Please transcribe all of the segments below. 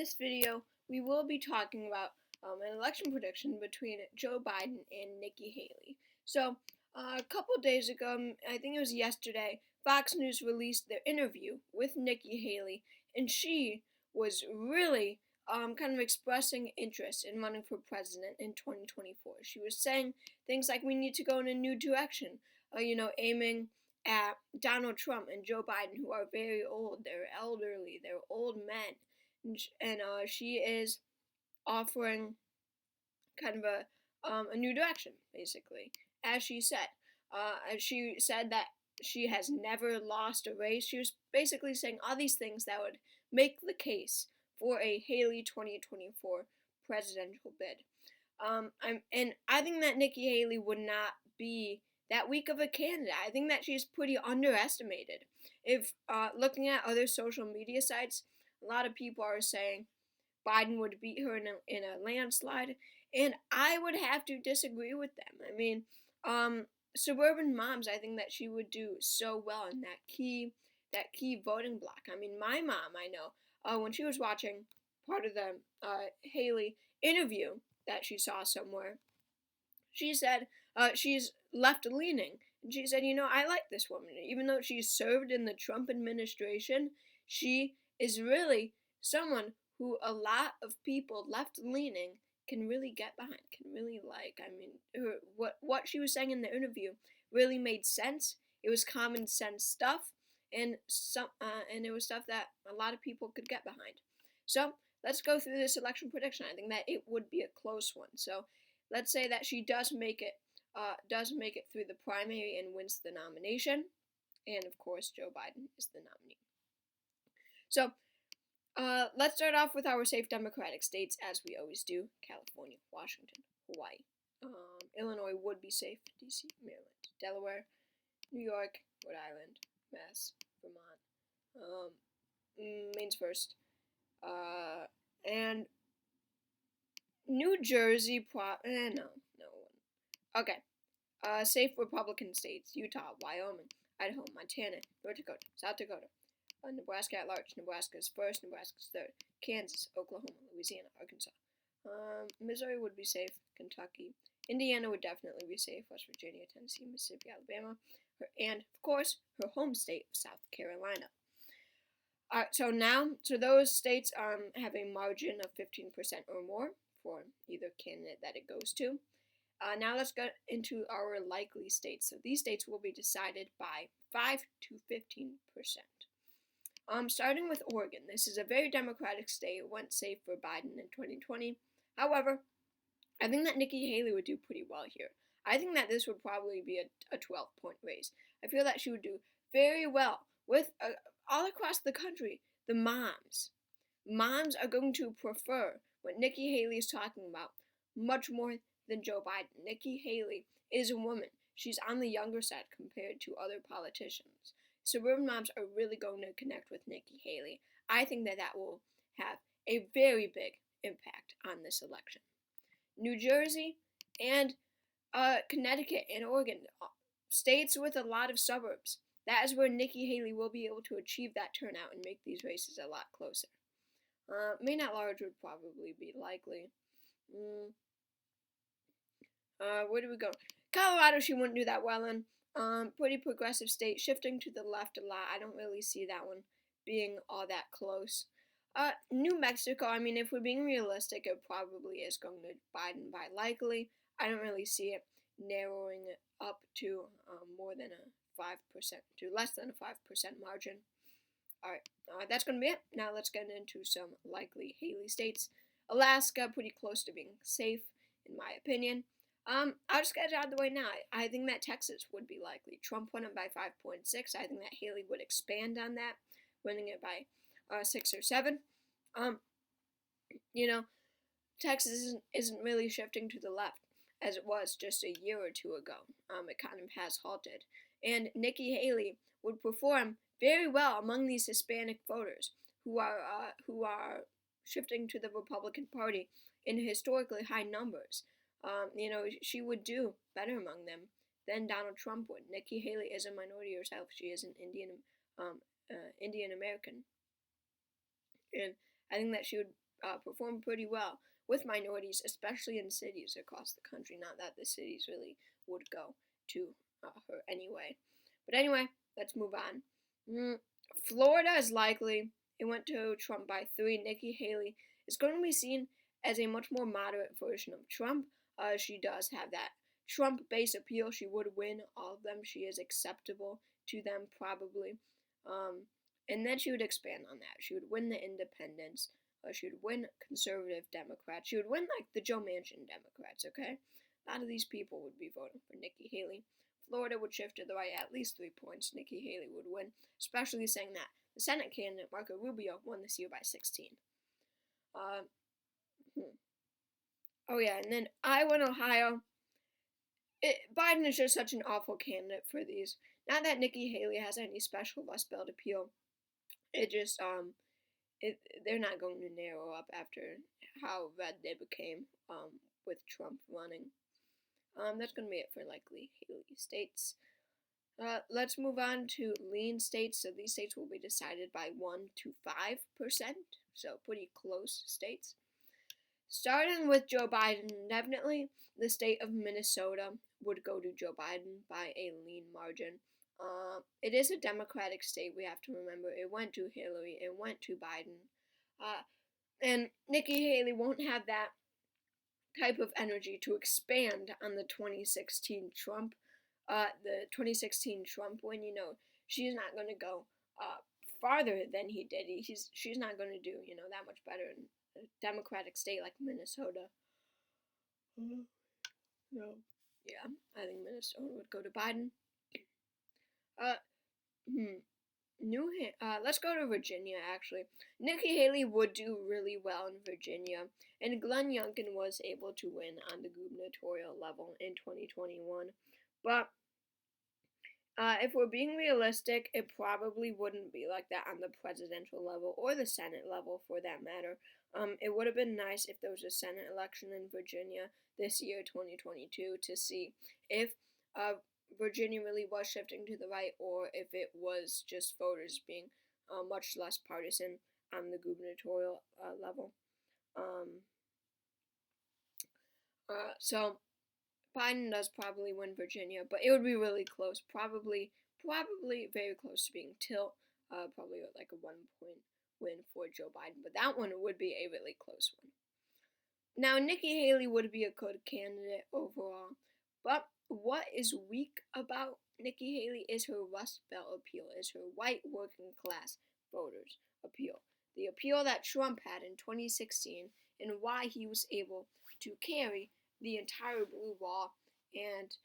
In this video, we will be talking about an election prediction between Joe Biden and Nikki Haley. So, a couple days ago, I think it was yesterday, Fox News released their interview with Nikki Haley, and she was really kind of expressing interest in running for president in 2024. She was saying things like we need to go in a new direction, aiming at Donald Trump and Joe Biden, who are very old, they're elderly, they're old men, and she is offering kind of a new direction, basically. As she said that she has never lost a race. She was basically saying all these things that would make the case for a Haley 2024 presidential bid. And I think that Nikki Haley would not be that weak of a candidate. I think that she's pretty underestimated. If looking at other social media sites, a lot of people are saying Biden would beat her in a landslide, and I would have to disagree with them. I mean, suburban moms, I think that she would do so well in that key voting block. I mean, my mom, I know, when she was watching part of the Haley interview that she saw somewhere, she said she's left leaning. And she said, I like this woman. Even though she served in the Trump administration, she is really someone who a lot of people left leaning can really get behind, can really like. I mean, what she was saying in the interview really made sense. It was common sense stuff, and it was stuff that a lot of people could get behind. So let's go through this election prediction. I think that it would be a close one. So let's say that she does make it through the primary and wins the nomination, and of course Joe Biden is the nominee. So let's start off with our safe Democratic states, as we always do: California, Washington, Hawaii. Illinois would be safe. D.C., Maryland, Delaware, New York, Rhode Island, Mass, Vermont. Maine's first. And New Jersey, no. Okay. Safe Republican states: Utah, Wyoming, Idaho, Montana, North Dakota, South Dakota. Nebraska at large. Nebraska's first, Nebraska's third. Kansas, Oklahoma, Louisiana, Arkansas. Missouri would be safe. Kentucky. Indiana would definitely be safe. West Virginia, Tennessee, Mississippi, Alabama. And, of course, her home state of South Carolina. So those states have a margin of 15% or more for either candidate that it goes to. Now let's get into our likely states. So these states will be decided by 5 to 15%. Starting with Oregon, this is a very Democratic state. It went safe for Biden in 2020. However, I think that Nikki Haley would do pretty well here. I think that this would probably be a 12-point race. I feel that she would do very well with all across the country. The moms are going to prefer what Nikki Haley is talking about much more than Joe Biden. Nikki Haley is a woman. She's on the younger side compared to other politicians. Suburban moms are really going to connect with Nikki Haley. I think that will have a very big impact on this election. New Jersey and Connecticut and Oregon, states with a lot of suburbs. That is where Nikki Haley will be able to achieve that turnout and make these races a lot closer. Maine at large would probably be likely. Where do we go? Colorado, she wouldn't do that well in. Pretty progressive state, shifting to the left a lot. I don't really see that one being all that close. New Mexico, I mean, if we're being realistic, it probably is going to Biden by likely. I don't really see it narrowing it up to more than a 5%, to less than a 5% margin. Alright, that's going to be it. Now let's get into some likely Haley states. Alaska, pretty close to being safe, in my opinion. I'll just get it out of the way now. I think that Texas would be likely. Trump won it by 5.6. I think that Haley would expand on that, winning it by 6 or 7. Texas isn't really shifting to the left as it was just a year or two ago. It kind of has halted. And Nikki Haley would perform very well among these Hispanic voters who are shifting to the Republican Party in historically high numbers. She would do better among them than Donald Trump would. Nikki Haley is a minority herself. She is an Indian American, and I think that she would performed pretty well with minorities, especially in cities across the country. Not that the cities really would go to her anyway. But anyway, let's move on. Florida is likely. It went to Trump by 3. Nikki Haley is going to be seen as a much more moderate version of Trump. She does have that Trump base appeal. She would win all of them. She is acceptable to them, probably. And then she would expand on that. She would win the independents. She would win conservative Democrats. She would win, like, the Joe Manchin Democrats, okay? A lot of these people would be voting for Nikki Haley. Florida would shift to the right at least 3 points. Nikki Haley would win, especially saying that the Senate candidate, Marco Rubio, won this year by 16. Oh, yeah, and then Iowa and Ohio. Biden is just such an awful candidate for these. Not that Nikki Haley has any special Rust Belt appeal. It just, they're not going to narrow up after how red they became with Trump running. That's going to be it for likely Haley states. Let's move on to lean states. So these states will be decided by 1 to 5%, so pretty close states. Starting with Joe Biden, definitely the state of Minnesota would go to Joe Biden by a lean margin. It is a Democratic state, we have to remember. It went to Hillary, it went to Biden. And Nikki Haley won't have that type of energy to expand on the 2016 Trump. The 2016 Trump win, she's not going to go farther than he did. She's not going to do, that much better in a Democratic state like Minnesota. No. Yeah, I think Minnesota would go to Biden. Let's go to Virginia, actually. Nikki Haley would do really well in Virginia, and Glenn Youngkin was able to win on the gubernatorial level in 2021. But if we're being realistic, it probably wouldn't be like that on the presidential level or the Senate level, for that matter. It would have been nice if there was a Senate election in Virginia this year, 2022, to see if Virginia really was shifting to the right, or if it was just voters being much less partisan on the gubernatorial level. So Biden does probably win Virginia, but it would be really close. Probably very close to being tilt. Probably like a 1-point win for Joe Biden, but that one would be a really close one. Now, Nikki Haley would be a good candidate overall, but what is weak about Nikki Haley is her Rust Belt appeal, is her white working class voters appeal. The appeal that Trump had in 2016 and why he was able to carry the entire blue wall and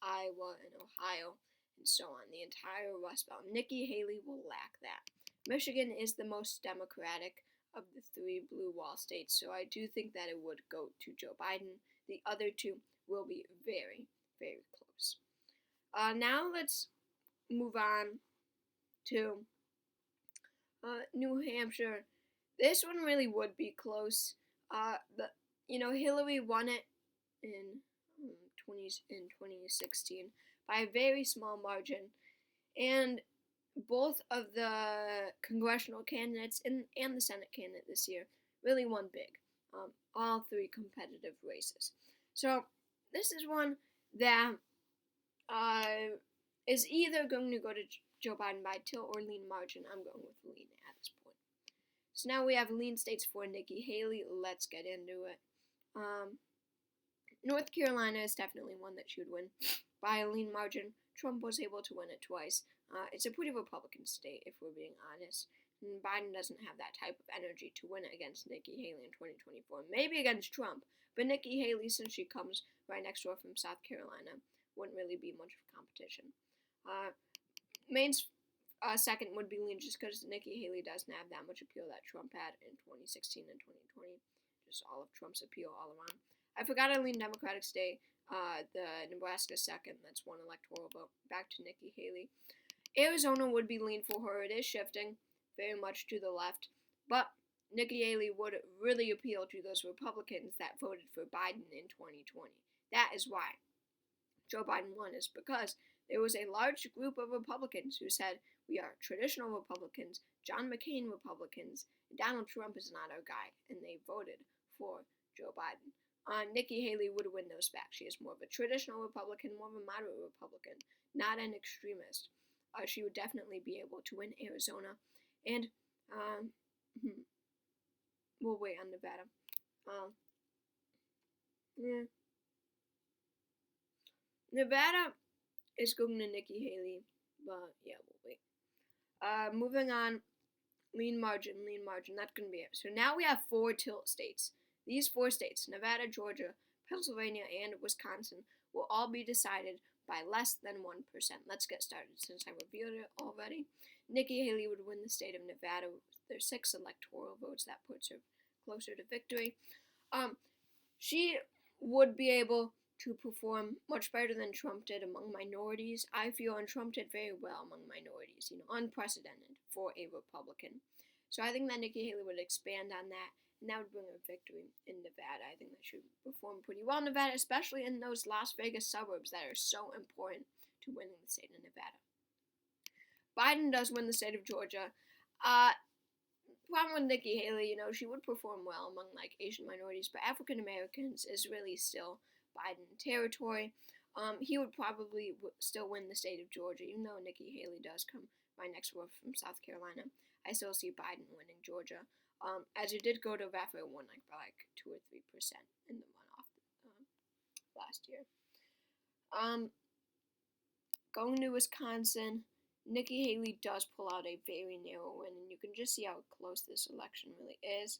Iowa and Ohio and so on, the entire Rust Belt. Nikki Haley will lack that. Michigan is the most Democratic of the 3 blue wall states, so I do think that it would go to Joe Biden. The other 2 will be very, very close. Now let's move on to New Hampshire. This one really would be close. Hillary won it in 2016 by a very small margin, and both of the congressional candidates and the Senate candidate this year really won big. All 3 competitive races. So this is one that is either going to go to Joe Biden by tilt or lean margin. I'm going with lean at this point. So now we have lean states for Nikki Haley. Let's get into it. North Carolina is definitely one that she would win by a lean margin. Trump was able to win it twice. It's a pretty Republican state, if we're being honest. And Biden doesn't have that type of energy to win it against Nikki Haley in 2024. Maybe against Trump, but Nikki Haley, since she comes right next door from South Carolina, wouldn't really be much of competition. Maine's second would be lean, just because Nikki Haley doesn't have that much appeal that Trump had in 2016 and 2020. Just all of Trump's appeal all around. I forgot a lean Democratic state. The Nebraska second, that's 1 electoral vote. Back to Nikki Haley. Arizona would be lean for her. It is shifting very much to the left, but Nikki Haley would really appeal to those Republicans that voted for Biden in 2020. That is why Joe Biden won, is because there was a large group of Republicans who said, we are traditional Republicans. John McCain Republicans. Donald Trump is not our guy, and they voted for Joe Biden. Nikki Haley would win those back. She is more of a traditional Republican, more of a moderate Republican, not an extremist. She would definitely be able to win Arizona, and we'll wait on Nevada. Yeah. Nevada is going to Nikki Haley, but yeah, we'll wait. Moving on, lean margin. That's going to be it. So now we have 4 tilt states. These 4 states, Nevada, Georgia, Pennsylvania, and Wisconsin, will all be decided by less than 1%. Let's get started since I revealed it already. Nikki Haley would win the state of Nevada. There's 6 electoral votes. That puts her closer to victory. She would be able to perform much better than Trump did among minorities. I feel, and Trump did very well among minorities, unprecedented for a Republican. So I think that Nikki Haley would expand on that, and that would bring a victory in Nevada. I think that she would perform pretty well in Nevada, especially in those Las Vegas suburbs that are so important to winning the state of Nevada. Biden does win the state of Georgia. Problem with Nikki Haley, she would perform well among Asian minorities, but African Americans is really still Biden territory. He would probably still win the state of Georgia, even though Nikki Haley does come by next vote from South Carolina. I still see Biden winning Georgia, as it did go to Rafa won by 2 or 3% in the runoff last year. Going to Wisconsin, Nikki Haley does pull out a very narrow win, and you can just see how close this election really is.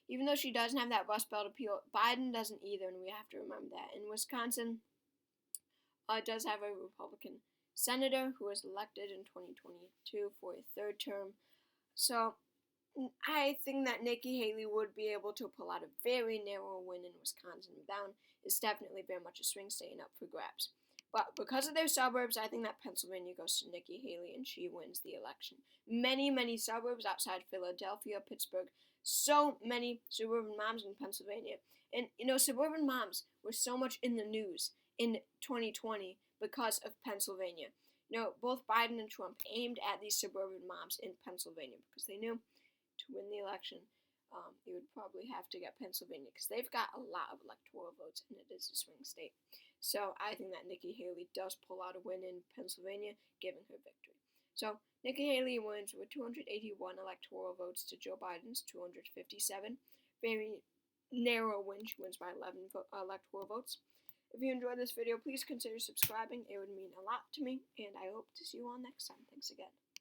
Even though she doesn't have that Rust Belt appeal, Biden doesn't either, and we have to remember that. In Wisconsin, does have a Republican senator who was elected in 2022 for a 3rd term. So I think that Nikki Haley would be able to pull out a very narrow win in Wisconsin. Down is definitely very much a swing state and up for grabs. But because of their suburbs, I think that Pennsylvania goes to Nikki Haley and she wins the election. Many, many suburbs outside Philadelphia, Pittsburgh. So many suburban moms in Pennsylvania. And, suburban moms were so much in the news in 2020 because of Pennsylvania. Both Biden and Trump aimed at these suburban moms in Pennsylvania because they knew to win the election, you would probably have to get Pennsylvania because they've got a lot of electoral votes and it is a swing state. So I think that Nikki Haley does pull out a win in Pennsylvania, giving her victory. So Nikki Haley wins with 281 electoral votes to Joe Biden's 257. Very narrow win. She wins by 11 electoral votes. If you enjoyed this video, please consider subscribing. It would mean a lot to me, and I hope to see you all next time. Thanks again.